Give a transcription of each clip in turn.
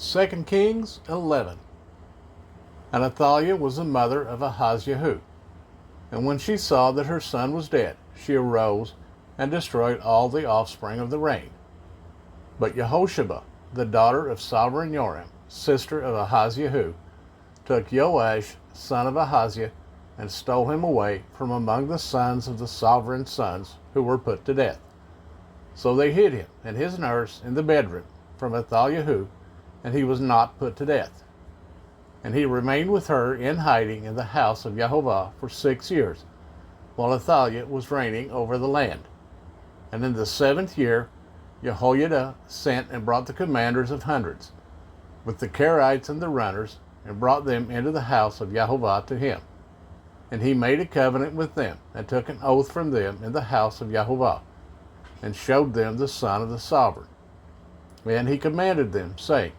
2 Kings 11. And Athaliah was the mother of Ahaziah. And when she saw that her son was dead, she arose and destroyed all the offspring of the reign. But Jehosheba, the daughter of sovereign Joram, sister of Ahaziah, took Joash, son of Ahaziah, and stole him away from among the sons of the sovereign sons who were put to death. So they hid him and his nurse in the bedroom from Athaliah, and he was not put to death. And he remained with her in hiding in the house of Jehovah for 6 years, while Athaliah was reigning over the land. And in the 7th year, Jehoiada sent and brought the commanders of hundreds, with the Kerites and the runners, and brought them into the house of Jehovah to him. And he made a covenant with them, and took an oath from them in the house of Jehovah, and showed them the son of the sovereign. And he commanded them, saying,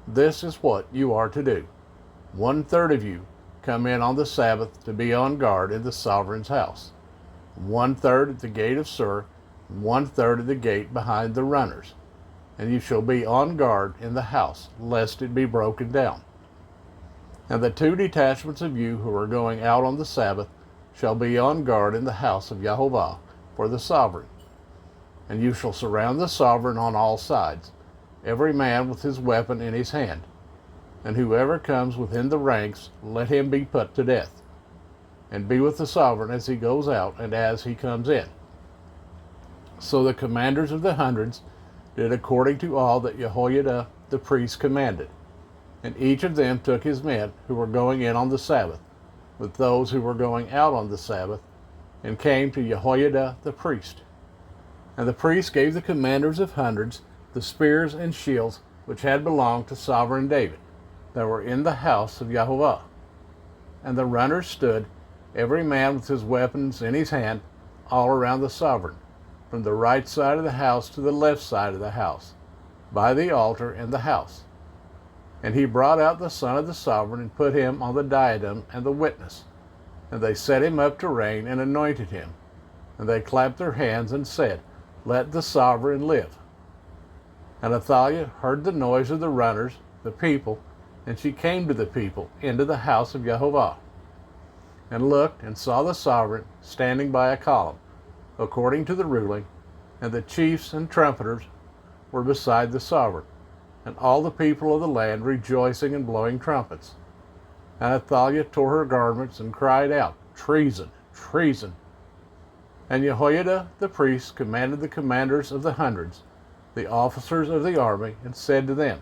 This is what you are to do. 1/3 of you come in on the Sabbath to be on guard in the sovereign's house. 1/3 at the gate of Sur, and 1/3 at the gate behind the runners. And you shall be on guard in the house, lest it be broken down. And the 2 detachments of you who are going out on the Sabbath shall be on guard in the house of Jehovah for the sovereign. And you shall surround the sovereign on all sides, every man with his weapon in his hand. And whoever comes within the ranks, let him be put to death. And be with the sovereign as he goes out and as he comes in. So the commanders of the hundreds did according to all that Jehoiada the priest commanded. And each of them took his men who were going in on the Sabbath, with those who were going out on the Sabbath, and came to Jehoiada the priest. And the priest gave the commanders of hundreds the spears and shields which had belonged to sovereign David, that were in the house of Jehovah. And the runners stood, every man with his weapons in his hand, all around the sovereign, from the right side of the house to the left side of the house, by the altar and the house. And he brought out the son of the sovereign, and put him on the diadem and the witness. And they set him up to reign, and anointed him. And they clapped their hands, and said, Let the sovereign live. And Athaliah heard the noise of the runners, the people, and she came to the people into the house of Jehovah, and looked and saw the sovereign standing by a column, according to the ruling, and the chiefs and trumpeters were beside the sovereign, and all the people of the land rejoicing and blowing trumpets. And Athaliah tore her garments and cried out, Treason, treason! And Jehoiada the priest commanded the commanders of the hundreds, the officers of the army, and said to them,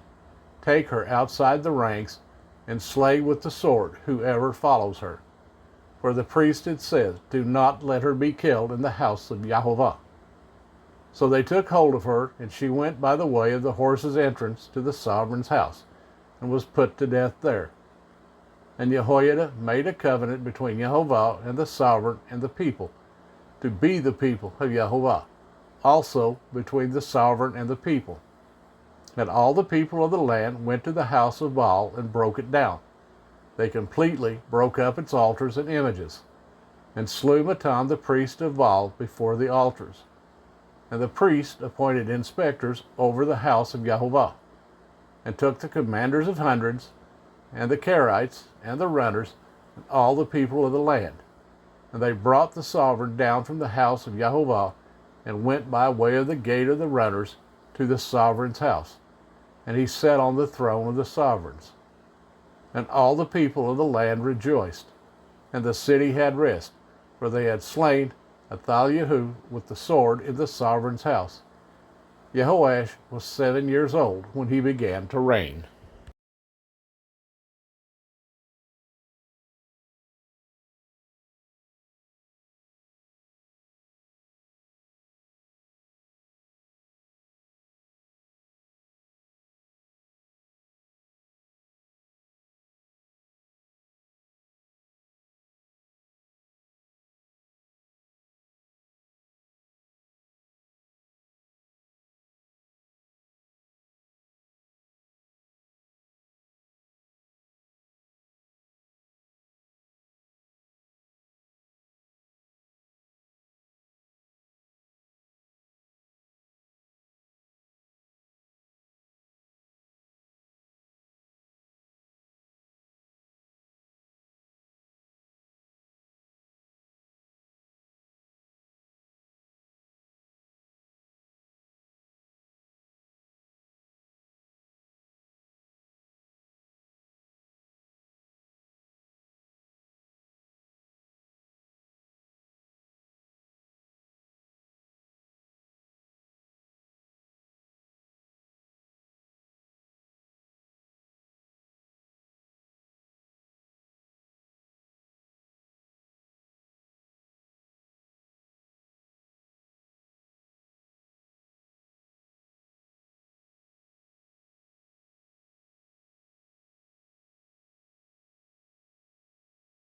Take her outside the ranks, and slay with the sword whoever follows her. For the priest had said, Do not let her be killed in the house of Jehovah. So they took hold of her, and she went by the way of the horse's entrance to the sovereign's house, and was put to death there. And Jehoiada made a covenant between Jehovah and the sovereign and the people, to be the people of Jehovah, also between the sovereign and the people. And all the people of the land went to the house of Baal and broke it down. They completely broke up its altars and images, and slew Mattan the priest of Baal before the altars. And the priest appointed inspectors over the house of Jehovah, and took the commanders of hundreds, and the Kerites, and the runners, and all the people of the land. And they brought the sovereign down from the house of Jehovah, and went by way of the gate of the runners to the sovereign's house. And he sat on the throne of the sovereigns. And all the people of the land rejoiced, and the city had rest, for they had slain Athaliah with the sword in the sovereign's house. Jehoash was 7 years old when he began to reign.